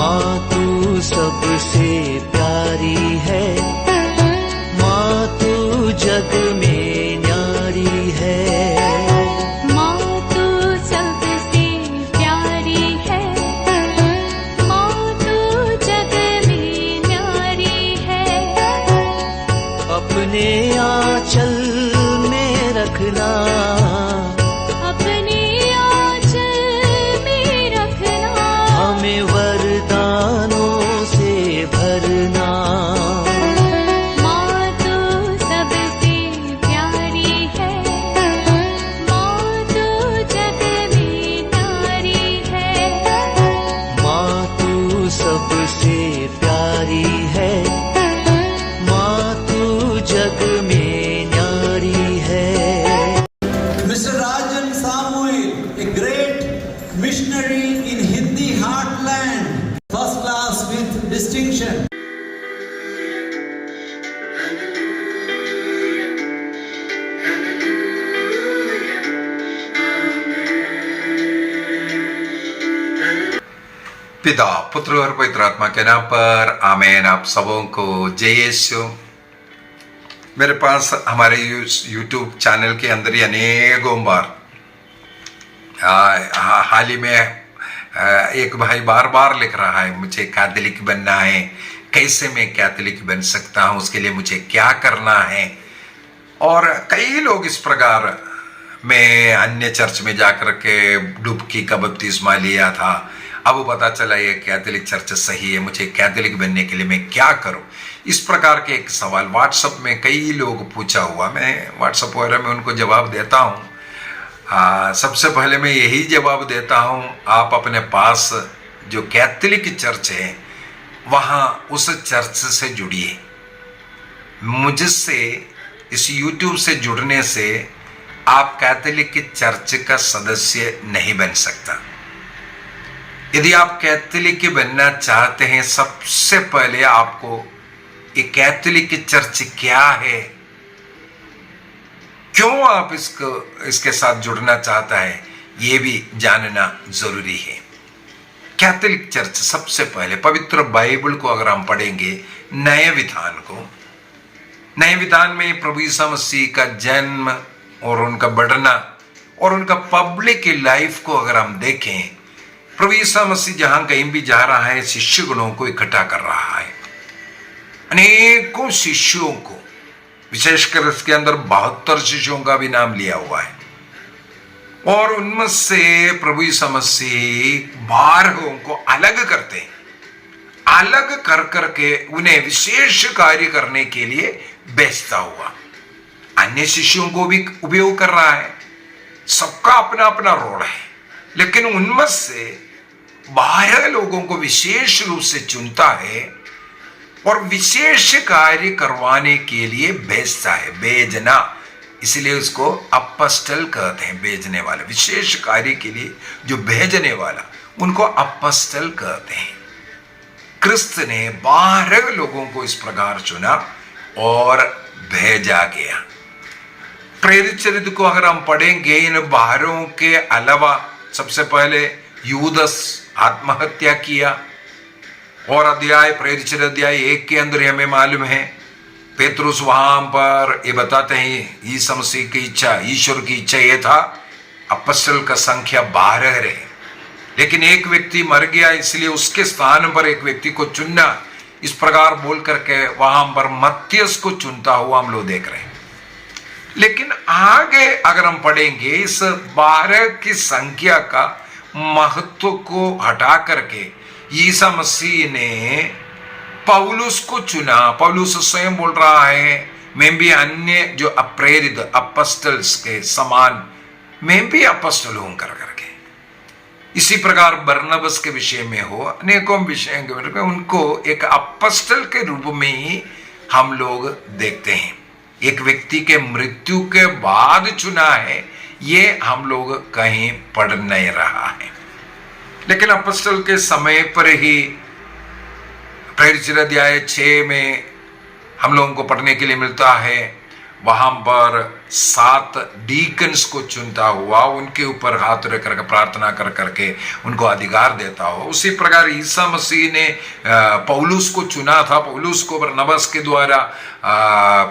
माँ तू सबसे प्यारी है, माँ तू जग में न्यारी है। माँ तू सबसे प्यारी है, माँ तू जग में न्यारी है। अपने आंचल में रखना, अपने आंचल में रखना। हमें वरदानों से भरना। माँ तू सबसे प्यारी है, माँ तू जग में न्यारी है। माँ तू सबसे प्यारी है, माँ तू जग में न्यारी है। Mr. Rajan Samuel, a great missionary in Hindi heartland, first class with distinction. पिता पुत्र और पवित्र आत्मा के नाम पर आमीन। आप सबों को जय यीशु। मेरे पास हमारे YouTube चैनल के अंदर ही अनेकों बार हाल ही में एक भाई बार बार लिख रहा है, मुझे कैथोलिक बनना है, कैसे मैं कैथोलिक बन सकता हूँ, उसके लिए मुझे क्या करना है। और कई लोग इस प्रकार, मैं अन्य चर्च में जाकर के डुबकी का बपतिस्मा लिया था, अब पता चला ये कैथोलिक चर्च सही है, मुझे कैथोलिक बनने के लिए मैं क्या करूं। इस प्रकार के एक सवाल व्हाट्सएप में कई लोग पूछा हुआ, मैं व्हाट्सएप वगैरह में उनको जवाब देता हूं। सबसे पहले मैं यही जवाब देता हूं, आप अपने पास जो कैथोलिक चर्च है वहां उस चर्च से जुड़िए। मुझसे इस YouTube से जुड़ने से आप कैथोलिक चर्च का सदस्य नहीं बन सकता। यदि आप कैथोलिक बनना चाहते हैं, सबसे पहले आपको ये कैथोलिक चर्च क्या है, क्यों आप इसके साथ जुड़ना चाहता है, ये भी जानना जरूरी है। कैथोलिक चर्च सबसे पहले पवित्र बाइबल को अगर हम पढ़ेंगे, नए विधान को, नए विधान में प्रभु यीशु मसीह का जन्म और उनका बढ़ना और उनका पब्लिक लाइफ को अगर हम देखें, प्रभु यीशु मसीह जहां कहीं भी जा रहा है शिष्यगणों को इकट्ठा कर रहा है। अनेकों शिष्यों को, विशेषकर इसके अंदर 72 शिष्यों का भी नाम लिया हुआ है, और उनमें से प्रभु यीशु मसीह 12 को अलग करते हैं, अलग कर करके उन्हें विशेष कार्य करने के लिए भेजता हुआ। अन्य शिष्यों को भी उपयोग कर रहा है, सबका अपना अपना रोल है, लेकिन उनमें से 12 लोगों को विशेष रूप से चुनता है और विशेष कार्य करवाने के लिए भेजता है। भेजना, इसलिए उसको अपस्टल कहते हैं, भेजने वाला, विशेष कार्य के लिए जो भेजने वाला, उनको अपस्टल कहते हैं। क्रिस्त ने 12 लोगों को इस प्रकार चुना और भेजा गया। प्रेरित चरित्र को अगर हम पढ़ेंगे, इन 12 के अलावा सबसे पहले यूदस आत्महत्या किया, और प्रेरित चरित्र अध्याय 1 के अंदर हमें मालूम है, पेतरुस वहां पर ये बताते हैं, यीशु मसीह की इच्छा, ईश्वर की इच्छा ये था अपस्टल का संख्या 12 रहे, लेकिन एक व्यक्ति मर गया, इसलिए उसके स्थान पर एक व्यक्ति को चुनना, इस प्रकार बोल करके वहां पर मत्तियस को चुनता हुआ हम लोग देख रहे हैं। लेकिन आगे अगर हम पढ़ेंगे, इस 12 की संख्या का महत्व को हटा करके यीशु मसीह ने पौलुस को चुना। पौलुस स्वयं बोल रहा है, मैं भी अन्य जो अप्रेरित अपस्टल्स के समान मैं भी अपस्टल हूं कर करके। इसी प्रकार बरनबस के विषय में हो, अनेकों विषयों के में उनको एक अपस्टल के रूप में ही हम लोग देखते हैं। एक व्यक्ति के मृत्यु के बाद चुना है, ये हम लोग कहीं पढ़ नहीं रहा है, लेकिन अपस्टल के समय पर ही प्रेरित अध्याय 6 में हम लोगों को पढ़ने के लिए मिलता है, वहां पर 7 डीकन्स को चुनता हुआ उनके ऊपर हाथ रख करके प्रार्थना कर करके उनको अधिकार देता हुआ, उसी प्रकार ईसा मसीह ने पौलुस को चुना था। पौलुस को बरनबास के द्वारा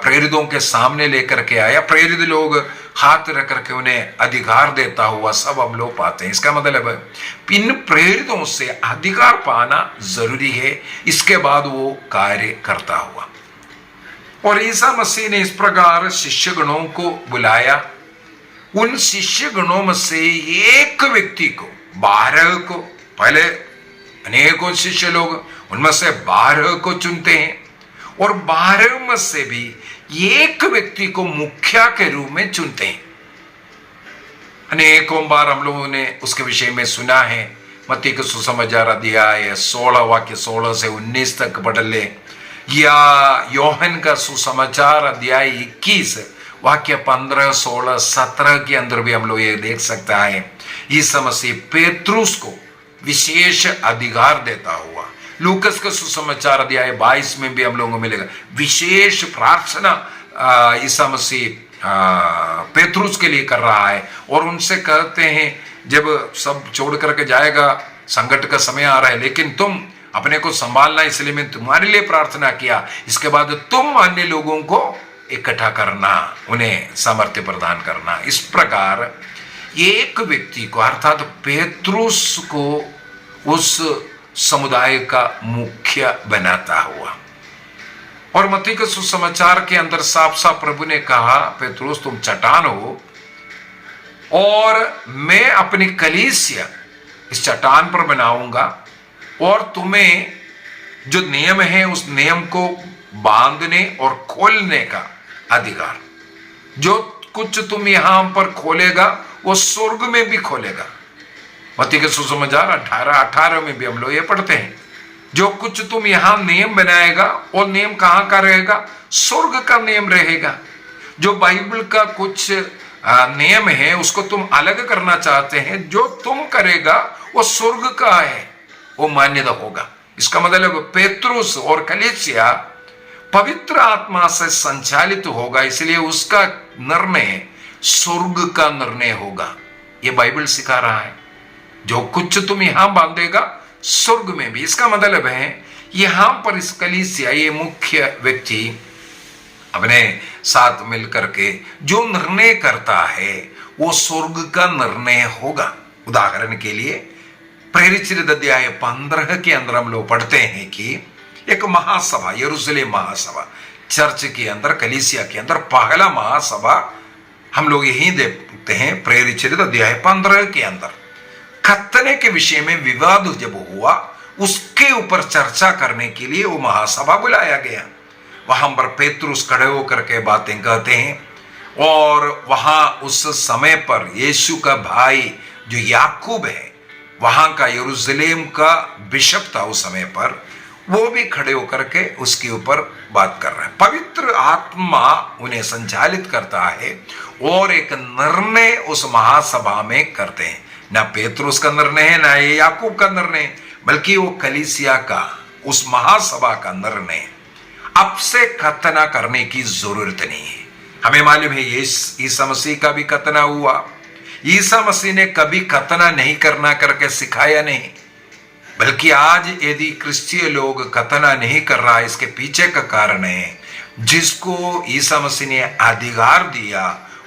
प्रेरितों के सामने लेकर के आया। प्रेरित लोग हाथ रख करके उन्हें अधिकार देता हुआ सब हम लोग पाते हैं। इसका मतलब इन प्रेरितों से अधिकार पाना जरूरी है, इसके बाद वो कार्य करता हुआ। और ईसा मसीह ने इस प्रकार शिष्यगणों को बुलाया। उन शिष्यगणों में से एक व्यक्ति को, 12 को, पहले अनेकों शिष्य लोग, उनमें से 12 को चुनते हैं और 12 में से भी एक व्यक्ति को मुखिया के रूप में चुनते हैं। अनेकों बार हम लोगों ने उसके विषय में सुना है। मत्ती के सुसमाचार अध्याय 16 वाक्य 16 से 19 तक पढ़ ले, या योहन का सुसमाचार अध्याय 21 वाक्य 15, 16, 17 के अंदर भी हम लोग ये देख सकता है। यीशु मसीह पेत्रुस को विशेष अधिकार देता हुआ। लूकस का सुसमाचार अध्याय 22 में भी हम लोगों को मिलेगा विशेष प्रार्थना ईसा मसीह पेत्रुस के लिए कर रहा है और उनसे कहते हैं, जब सब छोड़ करके जाएगा, संकट का समय आ रहा है, लेकिन तुम अपने को संभालना, इसलिए मैं तुम्हारे लिए प्रार्थना किया। इसके बाद तुम अन्य लोगों को इकट्ठा करना, उन्हें सामर्थ्य प्रदान करना। इस प्रकार एक व्यक्ति को अर्थात पेत्रुस को उस समुदाय का मुख्य बनाता हुआ। और मत्ती के सुसमाचार के अंदर साफ साफ प्रभु ने कहा, पेत्रुस तुम चट्टान हो और मैं अपनी कलीसिया इस चट्टान पर बनाऊंगा और तुम्हें जो नियम है उस नियम को बांधने और खोलने का अधिकार, जो कुछ तुम यहां पर खोलेगा वो स्वर्ग में भी खोलेगा। मत्ती के सुसमाचार 18 में भी हम लोग ये पढ़ते हैं, जो कुछ तुम यहां नियम बनाएगा और नियम कहां का रहेगा, स्वर्ग का नियम रहेगा। जो बाइबल का कुछ नियम है उसको तुम अलग करना चाहते हैं, जो तुम करेगा वो स्वर्ग का है, वो मान्यता होगा। इसका मतलब पेत्रुस और कलीसिया पवित्र आत्मा से संचालित होगा, इसलिए उसका निर्णय स्वर्ग का निर्णय होगा। ये बाइबल सिखा रहा है, जो कुछ तुम यहां बांधेगा स्वर्ग में भी। इसका मतलब है यहां पर इस कलीसिया, ये मुख्य व्यक्ति अपने साथ मिलकर के जो निर्णय करता है वो स्वर्ग का निर्णय होगा। उदाहरण के लिए प्रेरित अध्याय 15 के अंदर हम लोग पढ़ते हैं कि एक महासभा, यरूशलेम महासभा, चर्च के अंदर, कलीसिया के अंदर पहला महासभा हम लोग यही देखते हैं। प्रेरित अध्याय 15 के अंदर खतने के विषय में विवाद जब हुआ, उसके ऊपर चर्चा करने के लिए वो महासभा बुलाया गया। वहां पर पेत्रुस खड़े होकर के बातें कहते हैं और वहां उस समय पर यीशु का भाई जो याकूब है, वहां का यरूशलेम का बिशप था उस समय पर, वो भी खड़े होकर के उसके ऊपर बात कर रहे हैं। पवित्र आत्मा उन्हें संचालित करता है और एक निर्णय उस महासभा में करते हैं। ना पेत्रुस का निर्णय है, ना ये याकूब का निर्णय, बल्कि वो कलीसिया का, उस महासभा का निर्णय। अब से खतना करने की जरूरत नहीं है। हमें मालूम है ईसा मसीह का भी खतना हुआ। ईसा मसीह ने कभी खतना नहीं करना करके सिखाया नहीं, बल्कि आज यदि क्रिश्चियन लोग खतना नहीं कर रहा, इसके पीछे का कारण है जिसको ईसा मसीह ने अधिकार दिया,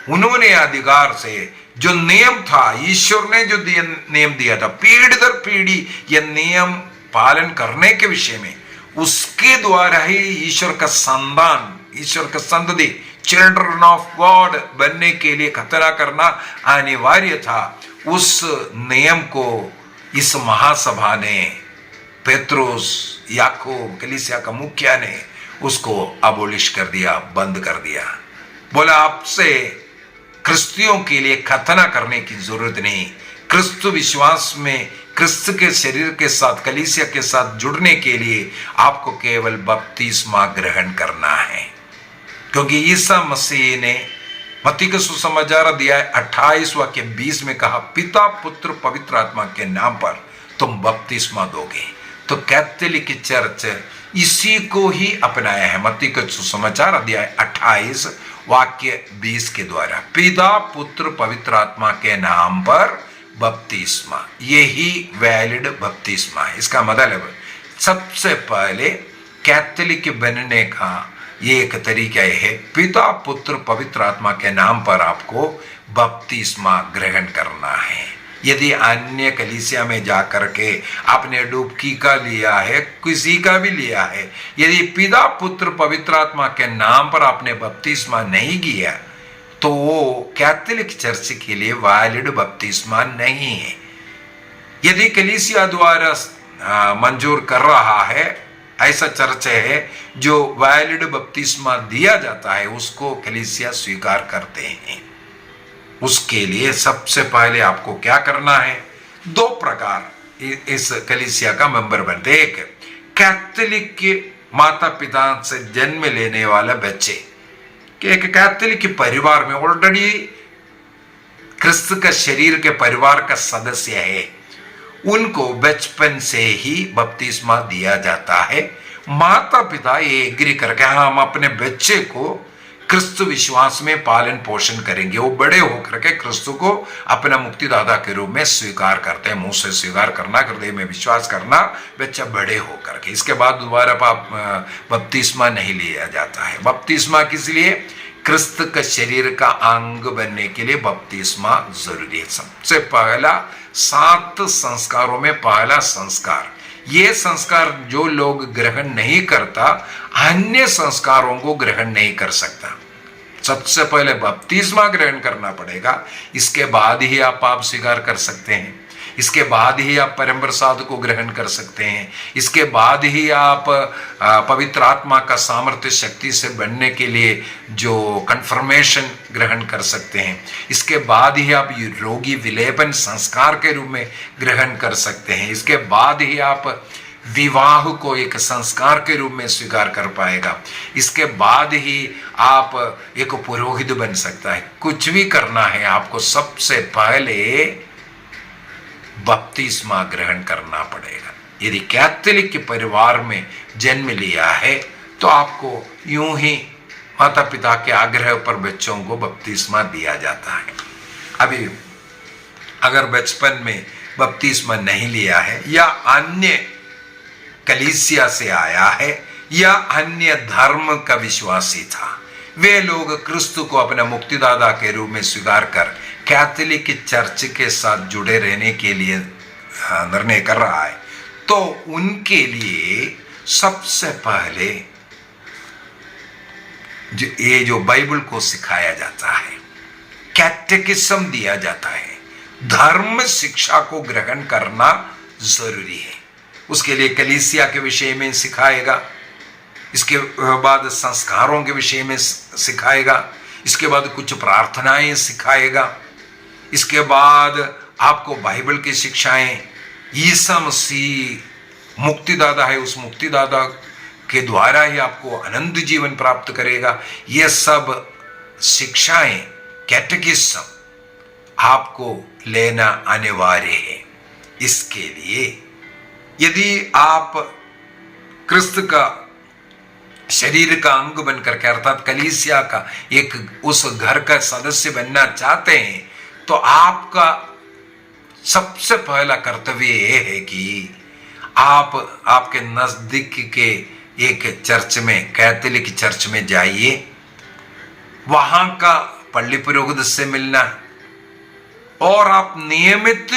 उन्होंने अधिकार से जो नियम था, ईश्वर ने जो नियम दिया था, पीढ़ी दर पीढ़ी यह नियम पालन करने के विषय में, उसके द्वारा ही ईश्वर का संतान, ईश्वर का संतति, चिल्ड्रन ऑफ गॉड बनने के लिए खतना करना अनिवार्य था। उस नियम को इस महासभा ने, पेत्रुस, याकूब, कलीसिया का मुखिया ने उसको अबोलिश कर दिया, बंद कर दिया। बोला आपसे क्रिस्तियों के लिए खतना करने की जरूरत नहीं। क्रिस्तु विश्वास में क्रिस्त के शरीर के साथ, कलीसिया के साथ जुड़ने के लिए आपको केवल बपतिस्मा ग्रहण करना है, क्योंकि ईसा मसीह ने मत्ती के सुसमाचार अध्याय 28 वाक्य 20 में कहा, पिता पुत्र पवित्र आत्मा के नाम पर तुम बपतिस्मा दोगे। तो कैथोलिक चर्च इसी को ही अपनाया है। मत्ती के सुसमाचार अध्याय 28 वाक्य 20 के द्वारा, पिता पुत्र पवित्र आत्मा के नाम पर बपतिस्मा, यही वैलिड बपतिस्मा है। इसका मतलब सबसे पहले कैथोलिक बनने का ये एक तरीका है, पिता पुत्र पवित्र आत्मा के नाम पर आपको बपतिस्मा ग्रहण करना है। यदि अन्य कलीसिया में जाकर के आपने डुबकी का लिया है, किसी का भी लिया है, यदि पिता पुत्र पवित्र आत्मा के नाम पर आपने बपतिस्मा नहीं किया तो वो कैथोलिक चर्च के लिए वैलिड बपतिस्मा नहीं है। यदि कलीसिया द्वारा मंजूर कर रहा है, ऐसा चर्च है जो वैलिड बपतिस्मा दिया जाता है, उसको कलीसिया स्वीकार करते हैं। उसके लिए सबसे पहले आपको क्या करना है, दो प्रकार इस कलीसिया का मेंबर बनते। एक, कैथोलिक के माता पिता से जन्म लेने वाला बच्चे कि एक कैथोलिक परिवार में ऑलरेडी क्रिस्त का शरीर के परिवार का सदस्य है, उनको बचपन से ही बपतिस्मा दिया जाता है। माता पिता ये एग्री करके हाँ हम अपने बच्चे को क्रिस्त विश्वास में पालन पोषण करेंगे, वो बड़े होकर के क्रिस्त को अपना मुक्तिदाता के रूप में स्वीकार करते हैं। मुंह से स्वीकार करना, हृदय में विश्वास करना, बच्चा बड़े होकर के। इसके बाद दोबारा बपतिस्मा नहीं लिया जाता है। बपतिस्मा किस लिए? क्रिस्त का शरीर का अंग बनने के लिए बपतिस्मा जरूरी है। सबसे पहला 7 संस्कारों में पहला संस्कार, ये संस्कार जो लोग ग्रहण नहीं करता अन्य संस्कारों को ग्रहण नहीं कर सकता। सबसे पहले बपतिस्मा ग्रहण करना पड़ेगा, इसके बाद ही आप पाप स्वीकार कर सकते हैं, इसके बाद ही आप परम प्रसाद को ग्रहण कर सकते हैं, इसके बाद ही आप पवित्र आत्मा का सामर्थ्य शक्ति से बनने के लिए जो कन्फर्मेशन ग्रहण कर सकते हैं, इसके बाद ही आप रोगी विलेपन संस्कार के रूप में ग्रहण कर सकते हैं, इसके बाद ही आप विवाह को एक संस्कार के रूप में स्वीकार कर पाएगा, इसके बाद ही आप एक पुरोहित बन सकता है। कुछ भी करना है आपको सबसे पहले बपतिस्मा ग्रहण करना पड़ेगा। यदि कैथोलिक के परिवार में जन्म लिया है तो आपको यूं ही माता पिता के आग्रह पर बच्चों को बपतिस्मा दिया जाता है। अभी अगर बचपन में बपतिस्मा नहीं लिया है या अन्य कलीसिया से आया है या अन्य धर्म का विश्वासी था, वे लोग क्रिस्त को अपना मुक्तिदाता के रूप में स्वीकार कर कैथोलिक चर्च के साथ जुड़े रहने के लिए निर्णय कर रहा है, तो उनके लिए सबसे पहले जो बाइबल को सिखाया जाता है, कैटेकिज्म दिया जाता है, धर्म शिक्षा को ग्रहण करना जरूरी है। उसके लिए कलीसिया के विषय में सिखाएगा, इसके बाद संस्कारों के विषय में सिखाएगा, इसके बाद कुछ प्रार्थनाएं सिखाएगा, इसके बाद आपको बाइबल की शिक्षाएं, ईसा मसीह मुक्तिदाता है, उस मुक्तिदाता के द्वारा ही आपको अनंत जीवन प्राप्त करेगा। ये सब शिक्षाएं, कैटेकिज्म आपको लेना अनिवार्य है। इसके लिए यदि आप क्रिस्त का शरीर का अंग बनकर के अर्थात कलीसिया का एक उस घर का सदस्य बनना चाहते हैं तो आपका सबसे पहला कर्तव्य यह है कि आप आपके नजदीक के एक चर्च में, कैथोलिक चर्च में जाइए, वहां का पल्ली पुरोहित से मिलना और आप नियमित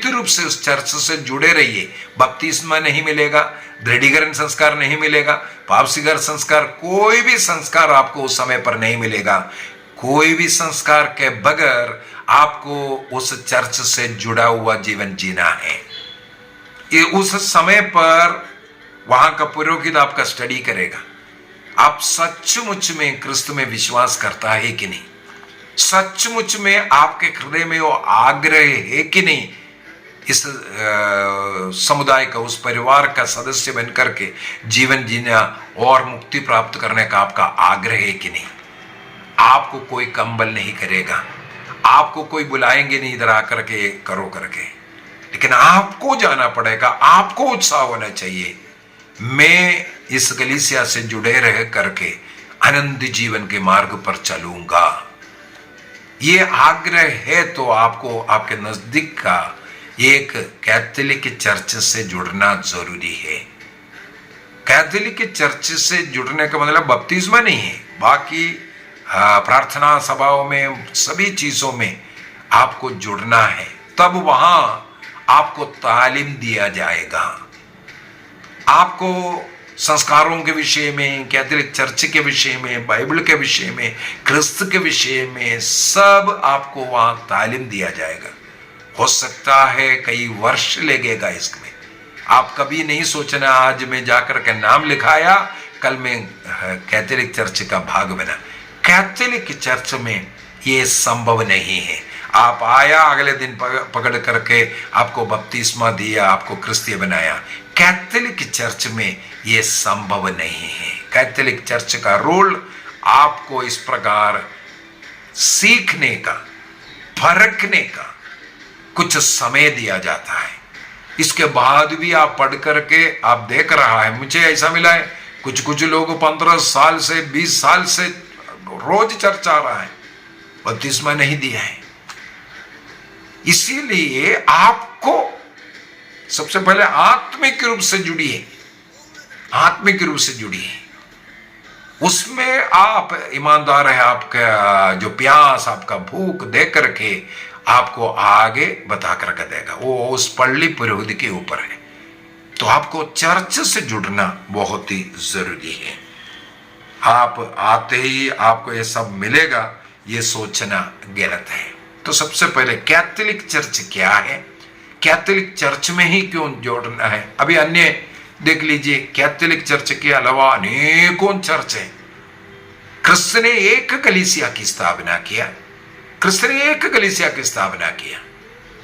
रूप से उस चर्च से जुड़े रहिए। बपतिस्मा नहीं मिलेगा, दृढ़ीकरण संस्कार नहीं मिलेगा, पाप स्वीकार संस्कार, कोई भी संस्कार आपको उस समय पर नहीं मिलेगा। कोई भी संस्कार के बगैर आपको उस चर्च से जुड़ा हुआ जीवन जीना है। ये उस समय पर वहां का पुरोहित आपका स्टडी करेगा, आप सचमुच में क्रिस्त में विश्वास करता है कि नहीं, सचमुच में आपके हृदय में वो आग्रह है कि नहीं इस समुदाय का, उस परिवार का सदस्य बनकर के जीवन जीना और मुक्ति प्राप्त करने का आपका आग्रह है कि नहीं। आपको कोई कंबल नहीं करेगा, आपको कोई बुलाएंगे नहीं इधर आकर के करो करके, लेकिन आपको जाना पड़ेगा, आपको उत्साह होना चाहिए। मैं इस कलीसिया से जुड़े रह करके आनंद जीवन के मार्ग पर चलूंगा। ये आग्रह है तो आपको आपके नजदीक का एक कैथोलिक चर्च से जुड़ना जरूरी है। कैथोलिक चर्च से जुड़ने का मतलब बपतिस्मा नहीं है, बाकी प्रार्थना सभाओं में सभी चीजों में आपको जुड़ना है। तब वहां आपको तालीम दिया जाएगा, आपको संस्कारों के विषय में, कैथोलिक चर्च के विषय में, बाइबल के विषय में, क्रिस्त के विषय में सब आपको वहां तालीम दिया जाएगा। हो सकता है कई वर्ष लगेगा इसमें। आप कभी नहीं सोचना आज मैं जाकर के नाम लिखाया, कल मैं कैथोलिक चर्च का भाग बना। कैथोलिक चर्च में ये संभव नहीं है। आप आया, अगले दिन पकड़ करके आपको बपतिस्मा दिया, आपको क्रिस्तीय बनाया। कैथोलिक चर्च में ये संभव नहीं है। कैथोलिक चर्च का रोल आपको इस प्रकार सीखने का, परखने का कुछ समय दिया जाता है। इसके बाद भी आप पढ़ करके आप देख रहा है, मुझे ऐसा मिला है कुछ कुछ लोग 15 साल से 20 साल से रोज चर्च आ रहा है, बपतिस्मा नहीं दिया है। इसीलिए आपको सबसे पहले आत्मिक रूप से जुड़िए, आत्मिक रूप से जुड़िए। उसमें आप ईमानदार है, आपका जो प्यास, आपका भूख देख करके आपको आगे बता करके देगा। वो उस पल्ली पुरोहित के ऊपर है। तो आपको चर्च से जुड़ना बहुत ही जरूरी है। आप आते ही आपको ये सब मिलेगा, ये सोचना गलत है। तो सबसे पहले कैथोलिक चर्च क्या है, कैथोलिक चर्च में ही क्यों जोड़ना है। अभी अन्य देख लीजिए, कैथोलिक चर्च के अलावा अनेकों चर्च है। क्रिस्त ने एक कलीसिया की स्थापना किया, क्रिस्त ने एक कलीसिया की स्थापना किया,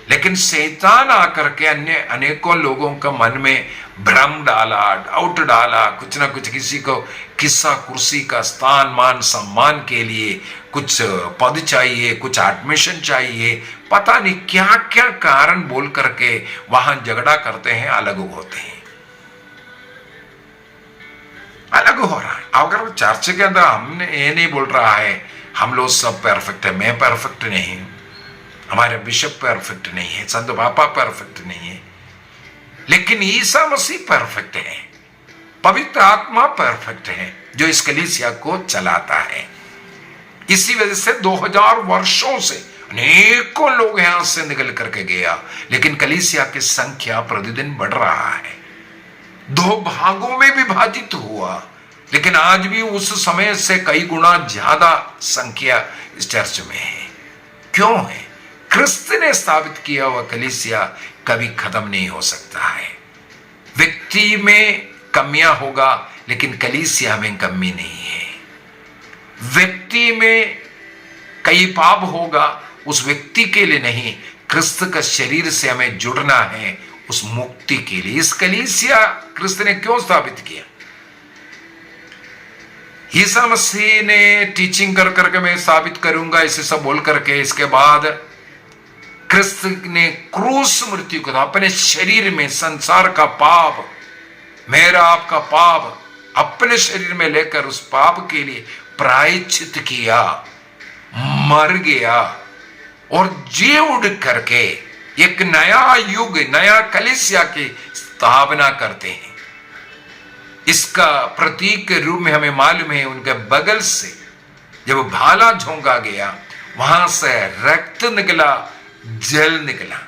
लेकिन शैतान आकर के अन्य अनेकों लोगों का मन में भ्रम डाला, डाउट डाला, कुछ ना कुछ किसी को किस्सा कुर्सी का स्थान, मान सम्मान के लिए कुछ पद चाहिए, कुछ एडमिशन चाहिए, पता नहीं क्या क्या कारण बोल करके वहां झगड़ा करते हैं, अलग होते हैं, अलग हो रहा है। अगर चर्च के अंदर हमने ये नहीं बोल रहा है हम लोग सब परफेक्ट है, मैं परफेक्ट नहीं हूं, हमारे बिशप परफेक्ट नहीं है, संत पापा परफेक्ट नहीं है, लेकिन ईसा मसीह परफेक्ट है, पवित्र आत्मा परफेक्ट है जो इस कलीसिया को चलाता है। इसी वजह से 2000 वर्षों से अनेकों लोग यहां से निकल करके गया, लेकिन कलीसिया की संख्या प्रतिदिन बढ़ रहा है। 2 भागों में विभाजित हुआ, लेकिन आज भी उस समय से कई गुना ज्यादा संख्या इस चर्च में है। क्यों है? क्रिस्त ने स्थापित किया हुआ कलीसिया कभी खत्म नहीं हो सकता है। व्यक्ति में कमियां होगा, लेकिन कलीसिया में कमी नहीं है। व्यक्ति में कई पाप होगा, उस व्यक्ति के लिए नहीं, क्रिस्त का शरीर से हमें जुड़ना है उस मुक्ति के लिए। इस कलीसिया क्रिस्त ने क्यों स्थापित किया? ईसा मसीह ने टीचिंग कर करके मैं स्थापित करूंगा इसे सब बोल करके, इसके बाद क्रिस्त ने क्रूस मृत्यु को अपने शरीर में संसार का पाप, मेरा आपका पाप अपने शरीर में लेकर उस पाप के लिए प्रायश्चित किया, मर गया और जी उड़ करके एक नया युग, नया कलीसिया की स्थापना करते हैं। इसका प्रतीक के रूप में हमें मालूम है, उनके बगल से जब भाला झोंका गया, वहां से रक्त निकला, जल निकला।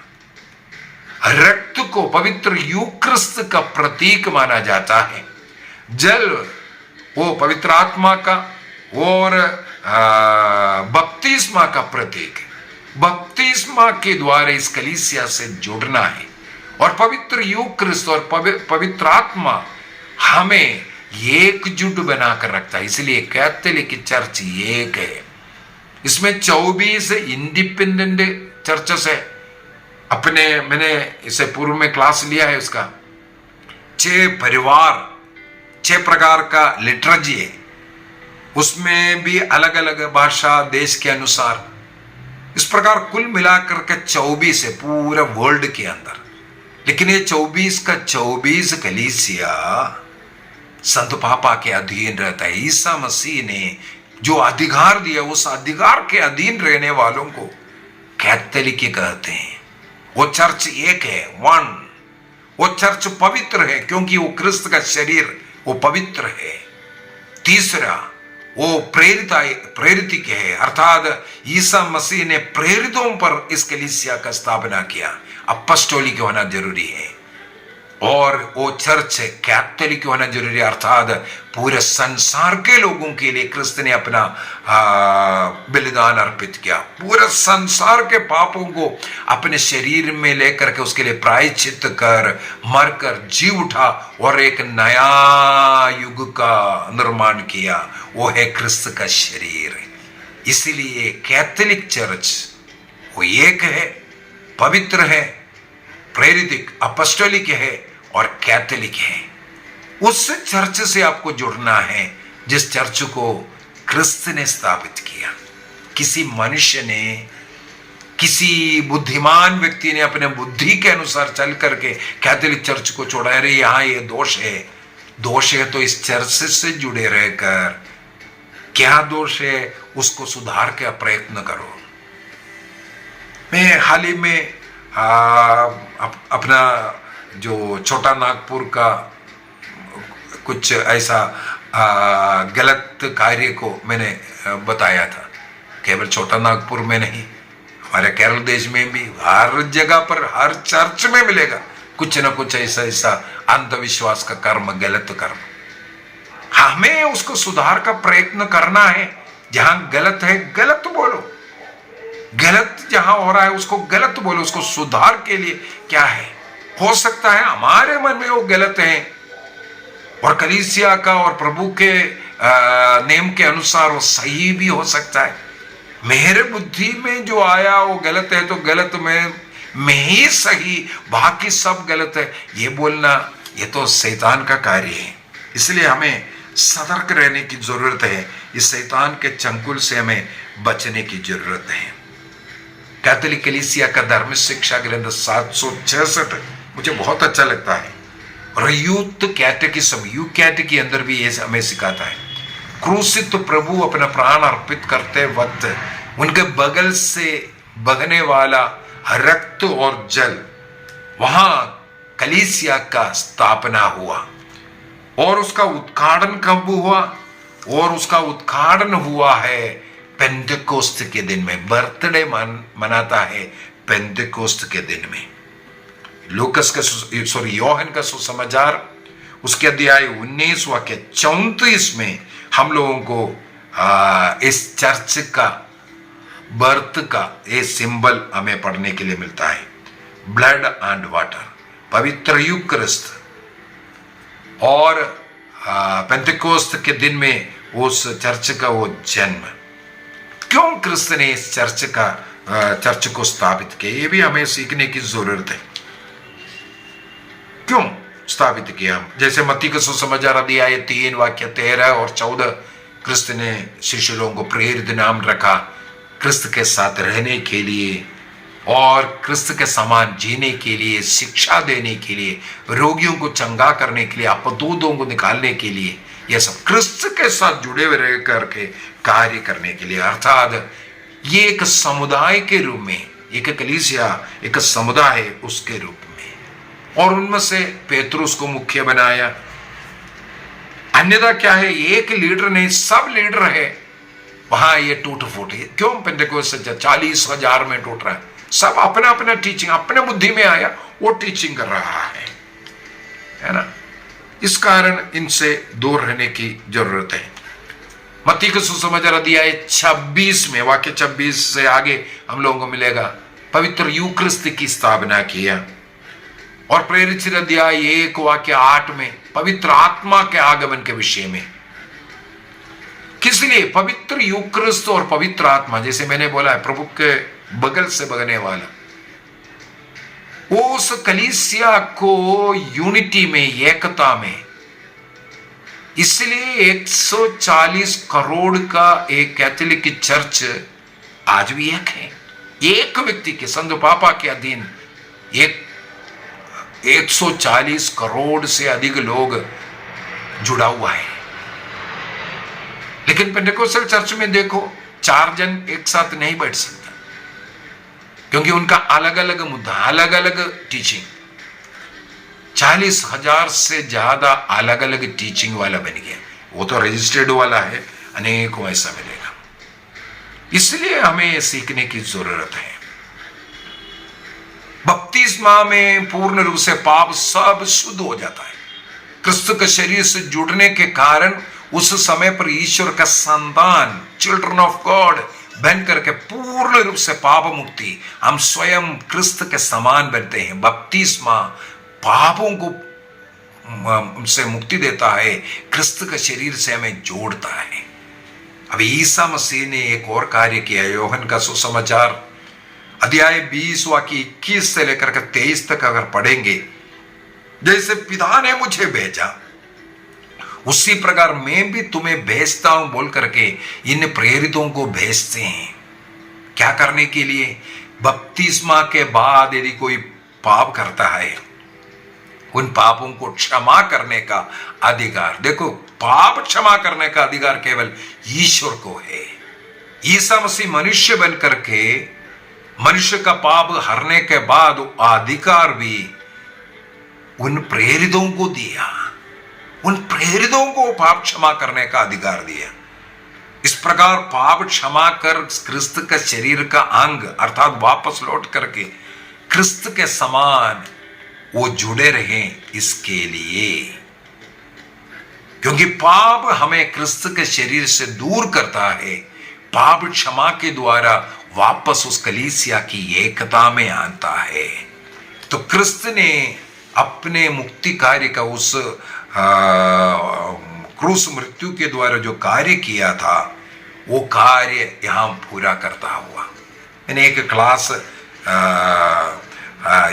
रक्त को पवित्र यूक्रिस्ट का प्रतीक माना जाता है। जल वो पवित्र आत्मा का और बपतिस्मा का प्रतीक है। बपतिस्मा के द्वारा इस कलीसिया से जुड़ना है और पवित्र यूक्रिस्ट और पवित्र आत्मा हमें एकजुट बनाकर रखता है। इसलिए कैथोलिक चर्च एक है। इसमें 24 इंडिपेंडेंट चर्चेस है। मैंने इसे पूर्व में क्लास लिया है उसका। 6 परिवार, 6 प्रकार का लिटर्जी है। उसमें भी अलग अलग भाषा, देश के अनुसार, इस प्रकार कुल मिलाकर के 24 है पूरे वर्ल्ड के अंदर। लेकिन ये 24 का 24 कलीसिया संत पापा के अधीन रहता है। ईसा मसीह ने जो अधिकार दिया उस अधिकार के अधीन रहने वालों को कैथोलिक कहते हैं। वो चर्च एक है, वन। वो चर्च पवित्र है क्योंकि वो क्रिस्त का शरीर वो पवित्र है। तीसरा, वो प्रेरित है, अर्थात ईसा मसीह ने प्रेरितों पर इस कलीसिया का स्थापना किया। अपॉस्टोलिक होना जरूरी है और वो चर्च कैथोलिक होना जरूरी है, अर्थात पूरे संसार के लोगों के लिए क्रिस्त ने अपना बलिदान अर्पित किया। पूरे संसार के पापों को अपने शरीर में लेकर के उसके लिए प्रायश्चित कर मरकर जी उठा और एक नया युग का निर्माण किया। वो है क्रिस्त का शरीर। इसीलिए कैथोलिक चर्च वो एक है, पवित्र है, प्रेरित अपॉस्टोलिक है और कैथोलिक है। उस चर्च से आपको जुड़ना है जिस चर्च को क्रिस्त ने स्थापित किया। किसी मनुष्य ने, किसी बुद्धिमान व्यक्ति ने अपने बुद्धि के अनुसार चल करके कैथोलिक चर्च को छोड़ा। अरे यहां ये दोष है तो इस चर्च से जुड़े रहकर क्या दोष है उसको सुधार के प्रयत्न करो। मैं हाल ही में अपना जो छोटा नागपुर का कुछ ऐसा गलत कार्य को मैंने बताया था। केवल छोटा नागपुर में नहीं, हमारे केरल देश में भी हर जगह पर हर चर्च में मिलेगा कुछ ना कुछ ऐसा अंधविश्वास का कर्म, गलत कर्म। हमें उसको सुधार का प्रयत्न करना है। जहां गलत है गलत बोलो, गलत जहां हो रहा है उसको गलत बोलो। उसको सुधार के लिए क्या है, हो सकता है हमारे मन में वो गलत है और कलीसिया का और प्रभु के नेम के अनुसार वो सही भी हो सकता है। मेरे बुद्धि में जो आया वो गलत है तो गलत में ही सही, बाकी सब गलत है, ये बोलना ये तो शैतान का कार्य है। इसलिए हमें सतर्क रहने की जरूरत है। इस शैतान के चंगुल से हमें बचने की जरूरत है। कैथोलिक कलीसिया का धर्म शिक्षा ग्रंथ 766 मुझे बहुत अच्छा लगता है और यूथ कैटेकिज्म, यू कैट के अंदर भी ये हमें सिखाता है। क्रूसित प्रभु अपना प्राण अर्पित करते वक्त उनके बगल से बहने वाला रक्त और जल, वहां कलीसिया का स्थापना हुआ और उसका उद्घाटन कब हुआ? और उसका उद्घाटन हुआ है पेंटेकोस्त के दिन में। बर्थडे मनाता है पेंटेकोस्त के दिन में। योहन का सुसमाचार उसके अध्याय 19 वाक्य 34 में हम लोगों को इस चर्च का बर्थ का ये सिंबल हमें पढ़ने के लिए मिलता है। ब्लड एंड वाटर, पवित्र यूकरिस्ट। और पेंटेकोस्त के दिन में उस चर्च का वो जन्म। क्यों क्रिस्त ने इस चर्च को स्थापित किया, ये भी हमें सीखने की जरूरत है। क्यों स्थापित किया? जैसे मत्ती का सुसमाचार अध्याय 3 वाक्य 13 और 14, क्रिस्त ने शिष्य लोगों को प्रेरित नाम रखा क्रिस्त के साथ रहने के लिए और क्रिस्त के समान जीने के लिए, शिक्षा देने के लिए, रोगियों को चंगा करने के लिए, अपतूतों को निकालने के लिए, यह सब क्रिस्त के साथ जुड़े हुए रह करके कार्य करने के लिए। अर्थात ये एक समुदाय के रूप में, एक कलीसिया एक समुदाय है उसके रूप में। और उनमें से पेतरुस को मुख्य बनाया। अन्यथा क्या है, एक लीडर नहीं, सब लीडर है। वहां ये टूट फूट है। क्यों पेंटेकोस्त 40,000 में टूट रहा है? सब अपना अपना टीचिंग, अपने बुद्धि में आया वो टीचिंग कर रहा है ना। इस कारण इनसे दूर रहने की जरूरत है। मत्ती का सुसमाचार अध्याय 26 में वाक्य 26 से आगे हम लोगों को मिलेगा पवित्र यूक्रिस्त की स्थापना किया। और प्रेरित अध्याय 1 वाक्य 8 में पवित्र आत्मा के आगमन के विषय में। किस लिए? पवित्र यूक्रिस्त और पवित्र आत्मा, जैसे मैंने बोला है, प्रभु के बगल से बगने वाला, उस कलीसिया को यूनिटी में, एकता में। इसलिए 140 करोड़ का एक कैथोलिक चर्च आज भी एक है। एक व्यक्ति के, संत पापा के अधीन 140 करोड़ से अधिक लोग जुड़ा हुआ है। लेकिन पेंटेकोस्टल चर्च में देखो 4 जन एक साथ नहीं बैठ सकता, क्योंकि उनका अलग अलग मुद्दा, अलग अलग टीचिंग, 40,000 से ज्यादा अलग अलग टीचिंग वाला बन गया। वो तो रजिस्टर्ड वाला है, अनेकों ऐसा मिलेगा। इसलिए हमें सीखने की जरूरत है। बपतिस्मा में पूर्ण रूप से पाप सब शुद्ध हो जाता है। क्रिस्त के शरीर से जुड़ने के कारण उस समय पर ईश्वर का संतान, चिल्ड्रन ऑफ गॉड बन करके पूर्ण रूप से पाप मुक्ति, हम स्वयं क्रिस्त के समान बनते हैं। बपतिस्मा पापों को से मुक्ति देता है, क्रिस्त के शरीर से हमें जोड़ता है। अब ईसा मसीह ने एक और कार्य किया। योहन का सुसमाचार अध्याय 20 वाक्य 21 से लेकर के 23 तक अगर पढ़ेंगे, जैसे पिता ने मुझे भेजा उसी प्रकार मैं भी तुम्हें भेजता हूं बोल करके इन प्रेरितों को भेजते हैं। क्या करने के लिए? बपतिस्मा के बाद यदि कोई पाप करता है, उन पापों को क्षमा करने का अधिकार, देखो पाप क्षमा करने का अधिकार केवल ईश्वर को है। ईसा मसीह मनुष्य बन करके मनुष्य का पाप हरने के बाद अधिकार भी उन प्रेरितों को दिया। उन प्रेरितों को पाप क्षमा करने का अधिकार दिया। इस प्रकार पाप क्षमा कर क्रिस्त का शरीर का अंग अर्थात वापस लौट करके क्रिस्त के समान वो जुड़े रहें, इसके लिए, क्योंकि पाप हमें क्रिस्त के शरीर से दूर करता है। पाप क्षमा के द्वारा वापस उस कलीसिया की एकता में आता है। तो क्रिस्त ने अपने मुक्ति कार्य का उस क्रूस मृत्यु के द्वारा जो कार्य किया था, वो कार्य यहां पूरा करता हुआ। मैंने एक क्लास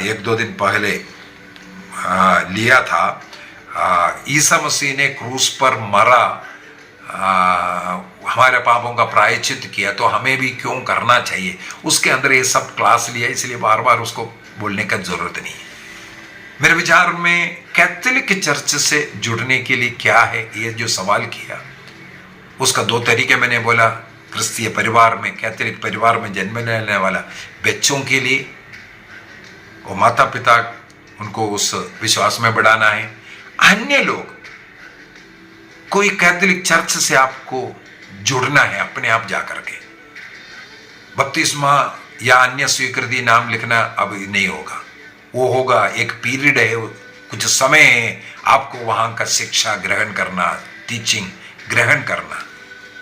1-2 दिन पहले लिया था। ईसा मसीह ने क्रूस पर मरा, हमारे पापों का प्रायश्चित किया, तो हमें भी क्यों करना चाहिए, उसके अंदर ये सब क्लास लिया, इसलिए बार बार उसको बोलने का जरूरत नहीं। मेरे विचार में कैथोलिक चर्च से जुड़ने के लिए क्या है, ये जो सवाल किया, उसका 2 तरीके मैंने बोला। क्रिस्तीय परिवार में, कैथोलिक परिवार में जन्म लेने वाला बच्चों के लिए, वो माता पिता उनको उस विश्वास में बढ़ाना है। अन्य लोग, कोई कैथोलिक चर्च से आपको जुड़ना है अपने आप जाकर के, बपतिस्मा या अन्य स्वीकृति नाम लिखना अब नहीं होगा। वो होगा एक पीरियड है, कुछ समय है आपको वहां का शिक्षा ग्रहण करना, टीचिंग ग्रहण करना।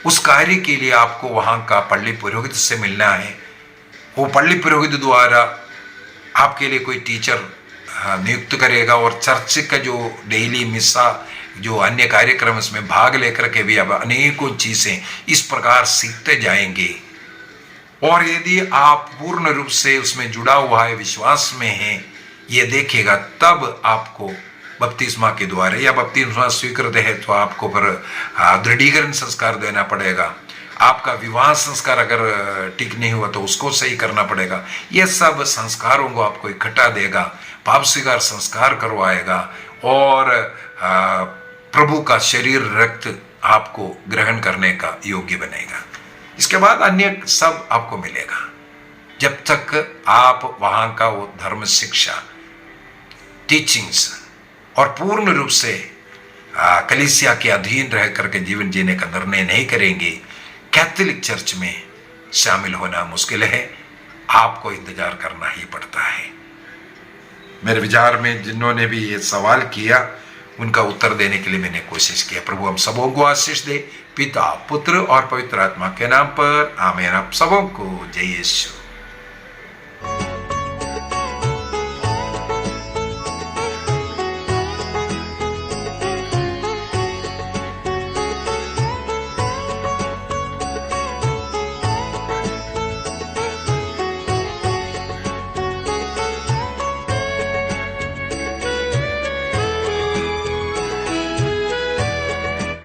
उस कार्य के लिए आपको वहां का पल्ली पुरोहित से मिलना है। वो पल्ली पुरोहित द्वारा आपके लिए कोई टीचर नियुक्त करेगा, और चर्च का जो डेली मिसा, जो अन्य कार्यक्रम, इसमें भाग लेकर के भी अब अनेकों चीजें इस प्रकार सीखते जाएंगे। और यदि आप पूर्ण रूप से उसमें जुड़ा हुआ है, विश्वास में है, ये देखेगा, तब आपको बपतिस्मा के द्वारा, या बपतिस्मा स्वीकृत है तो आपको फिर दृढ़ीकरण संस्कार देना पड़ेगा। आपका विवाह संस्कार अगर ठीक नहीं हुआ तो उसको सही करना पड़ेगा। ये सब संस्कारों को आपको इकट्ठा देगा, पाप स्वीकार संस्कार करवाएगा, और प्रभु का शरीर रक्त आपको ग्रहण करने का योग्य बनेगा। इसके बाद अन्य सब आपको मिलेगा, जब तक आप वहां का वो धर्म शिक्षा, टीचिंग्स और पूर्ण रूप से कलीसिया के अधीन रह करके जीवन जीने का निर्णय नहीं करेंगे। कैथोलिक चर्च में शामिल होना मुश्किल है, आपको इंतजार करना ही पड़ता है। मेरे विचार में जिन्होंने भी ये सवाल किया, उनका उत्तर देने के लिए मैंने कोशिश किया। प्रभु हम सबों को आशीष दे, पिता, पुत्र और पवित्र आत्मा के नाम पर आमीन। आप सबों को जय यीशु।